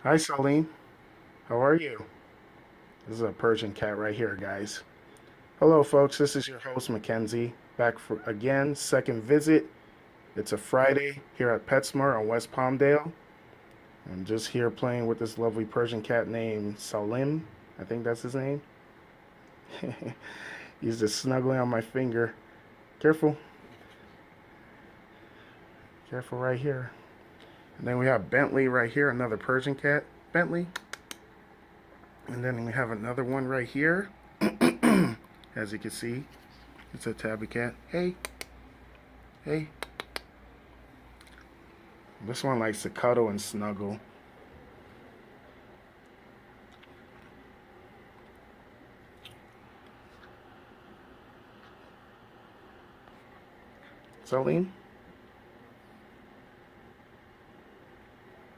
Hi, Salem. How are you? This is a Persian cat right here, guys. Hello, folks. This is your host, Mackenzie. Back for again, second visit. It's a Friday here at PetSmart on West Palmdale. I'm just here playing with this lovely Persian cat named Salem. I think that's his name. He's just snuggling on my finger. Careful. Careful right here. And then we have Bentley right here, another Persian cat. Bentley. And then we have another one right here. As you can see, it's a tabby cat. Hey, hey. This one likes to cuddle and snuggle. Celine?